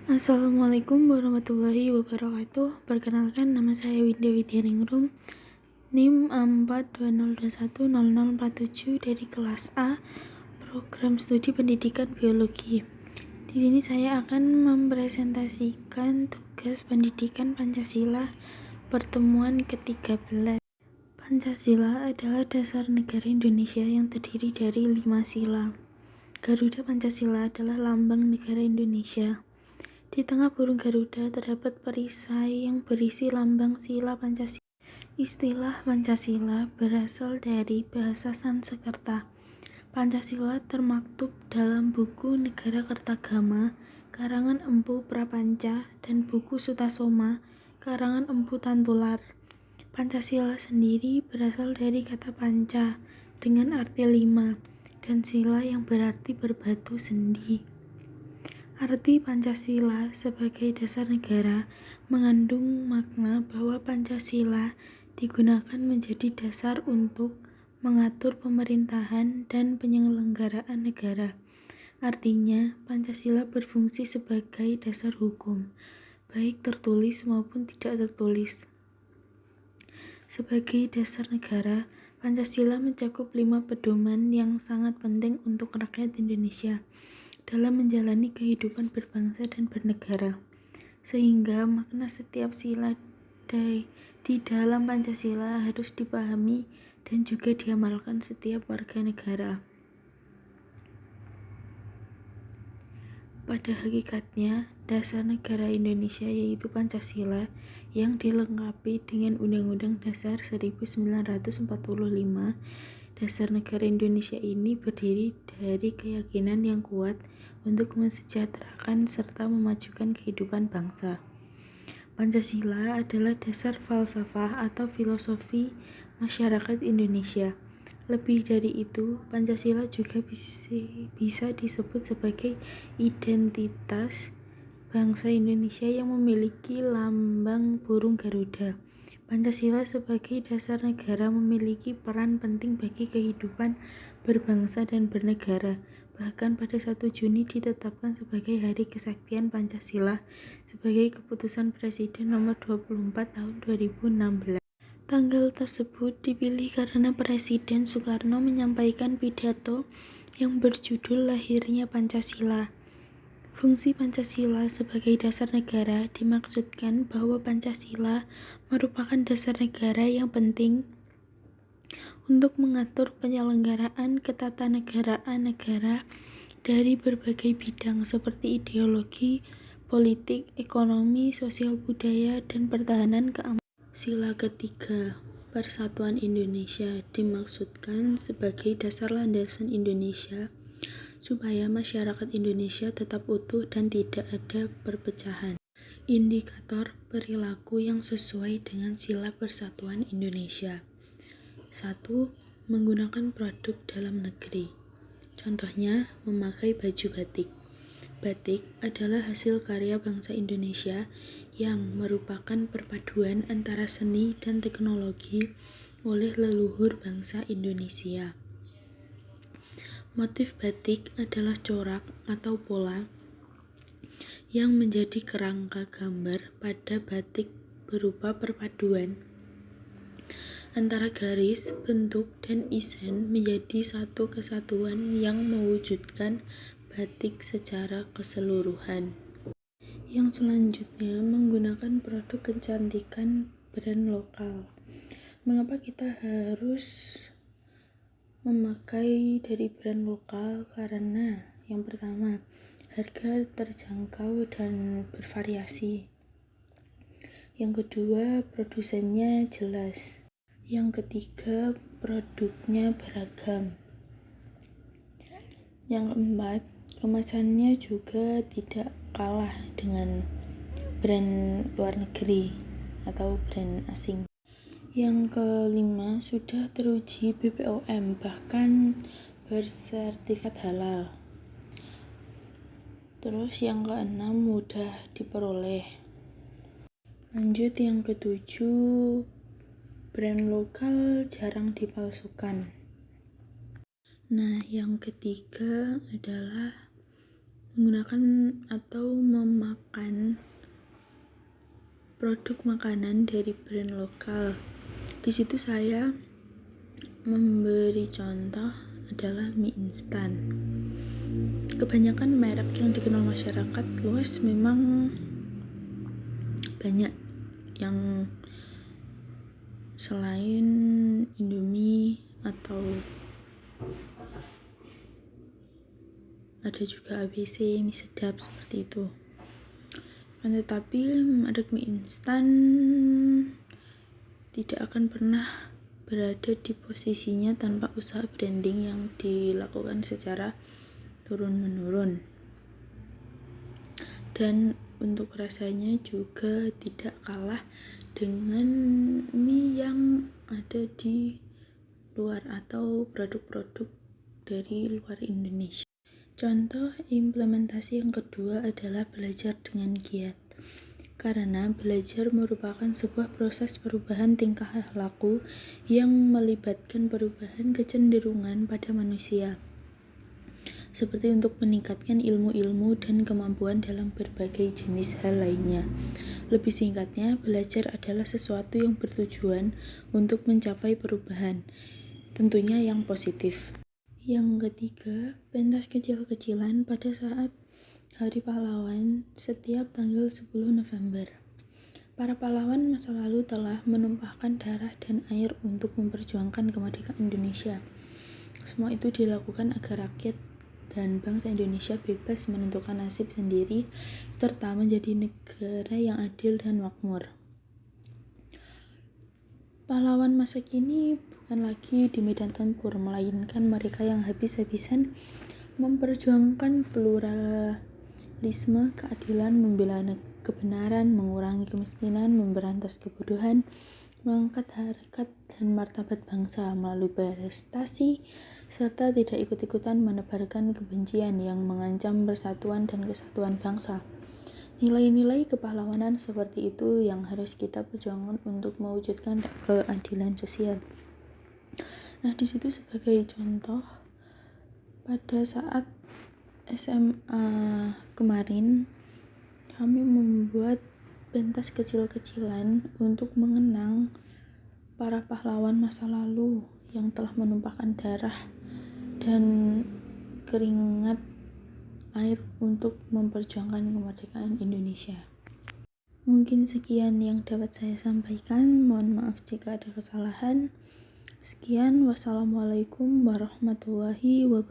Assalamualaikum warahmatullahi wabarakatuh. Perkenalkan, nama saya Winda Widyaningrum, NIM 420210047 dari kelas A, Program Studi Pendidikan Biologi. Di sini saya akan mempresentasikan tugas pendidikan Pancasila pertemuan ke-13. Pancasila adalah dasar negara Indonesia yang terdiri dari 5 sila. Garuda Pancasila adalah lambang negara Indonesia. Di tengah burung Garuda terdapat perisai yang berisi lambang sila Pancasila. Istilah Pancasila berasal dari bahasa Sanskerta. Pancasila termaktub dalam buku Negara Kertagama karangan Empu Prapanca dan buku Sutasoma karangan Empu Tantular. Pancasila sendiri berasal dari kata panca dengan arti 5 dan sila yang berarti berbatu sendi. Arti Pancasila sebagai dasar negara mengandung makna bahwa Pancasila digunakan menjadi dasar untuk mengatur pemerintahan dan penyelenggaraan negara. Artinya, Pancasila berfungsi sebagai dasar hukum, baik tertulis maupun tidak tertulis. Sebagai dasar negara, Pancasila mencakup 5 pedoman yang sangat penting untuk rakyat Indonesia dalam menjalani kehidupan berbangsa dan bernegara, sehingga makna setiap sila di dalam Pancasila harus dipahami dan juga diamalkan setiap warga negara. Pada hakikatnya, dasar negara Indonesia yaitu Pancasila yang dilengkapi dengan Undang-Undang Dasar 1945. Dasar negara Indonesia ini berdiri dari keyakinan yang kuat untuk mensejahterakan serta memajukan kehidupan bangsa. Pancasila adalah dasar falsafah atau filosofi masyarakat Indonesia. Lebih dari itu, Pancasila juga bisa disebut sebagai identitas bangsa Indonesia yang memiliki lambang burung Garuda. Pancasila sebagai dasar negara memiliki peran penting bagi kehidupan berbangsa dan bernegara. Bahkan pada 1 Juni ditetapkan sebagai Hari Kesaktian Pancasila sebagai keputusan Presiden nomor 24 tahun 2016. Tanggal tersebut dipilih karena Presiden Soekarno menyampaikan pidato yang berjudul Lahirnya Pancasila. Fungsi Pancasila sebagai dasar negara dimaksudkan bahwa Pancasila merupakan dasar negara yang penting untuk mengatur penyelenggaraan ketatanegaraan negara dari berbagai bidang seperti ideologi, politik, ekonomi, sosial budaya, dan pertahanan keamanan. Sila ketiga, Persatuan Indonesia dimaksudkan sebagai dasar landasan Indonesia supaya masyarakat Indonesia tetap utuh dan tidak ada perpecahan. Indikator perilaku yang sesuai dengan sila Persatuan Indonesia. 1. Menggunakan produk dalam negeri. Contohnya, memakai baju batik. Batik adalah hasil karya bangsa Indonesia yang merupakan perpaduan antara seni dan teknologi oleh leluhur bangsa Indonesia. Motif batik adalah corak atau pola yang menjadi kerangka gambar pada batik berupa perpaduan antara garis, bentuk, dan isen menjadi satu kesatuan yang mewujudkan batik secara keseluruhan. Yang selanjutnya, menggunakan produk kecantikan brand lokal. Mengapa kita harus memakai dari brand lokal? Karena yang pertama, harga terjangkau dan bervariasi. Yang kedua, produsennya jelas. Yang ketiga, produknya beragam. Yang keempat, kemasannya juga tidak kalah dengan brand luar negeri atau brand asing. Yang kelima, sudah teruji BPOM, bahkan bersertifikat halal. Terus yang keenam, mudah diperoleh. Lanjut yang ketujuh, brand lokal jarang dipalsukan. Nah, yang ketiga adalah menggunakan atau memakan produk makanan dari brand lokal. Di situ saya memberi contoh adalah mie instan. Kebanyakan merek yang dikenal masyarakat luas memang banyak yang selain Indomie atau ada juga ABC, mie sedap seperti itu. Tetapi merek mie instan tidak akan pernah berada di posisinya tanpa usaha branding yang dilakukan secara turun-menurun. Dan untuk rasanya juga tidak kalah dengan mie yang ada di luar atau produk-produk dari luar Indonesia. Contoh implementasi yang kedua adalah belajar dengan giat. Karena belajar merupakan sebuah proses perubahan tingkah laku yang melibatkan perubahan kecenderungan pada manusia, seperti untuk meningkatkan ilmu-ilmu dan kemampuan dalam berbagai jenis hal lainnya. Lebih singkatnya, belajar adalah sesuatu yang bertujuan untuk mencapai perubahan, tentunya yang positif. Yang ketiga, pentas kecil-kecilan pada saat Hari Pahlawan setiap tanggal 10 November. Para pahlawan masa lalu telah menumpahkan darah dan air untuk memperjuangkan kemerdekaan Indonesia. Semua itu dilakukan agar rakyat dan bangsa Indonesia bebas menentukan nasib sendiri serta menjadi negara yang adil dan makmur. Pahlawan masa kini bukan lagi di medan tempur, melainkan mereka yang habis-habisan memperjuangkan pluralisme, keadilan, membela kebenaran, mengurangi kemiskinan, memberantas kebodohan, mengangkat harkat dan martabat bangsa melalui prestasi, serta tidak ikut-ikutan menebarkan kebencian yang mengancam persatuan dan kesatuan bangsa. Nilai-nilai kepahlawanan seperti itu yang harus kita perjuangkan untuk mewujudkan keadilan sosial. Nah, di situ sebagai contoh, pada saat SMA kemarin kami membuat pentas kecil-kecilan untuk mengenang para pahlawan masa lalu yang telah menumpahkan darah dan keringat air untuk memperjuangkan kemerdekaan Indonesia. Mungkin sekian yang dapat saya sampaikan. Mohon maaf jika ada kesalahan. Sekian, wassalamualaikum warahmatullahi wabarakatuh.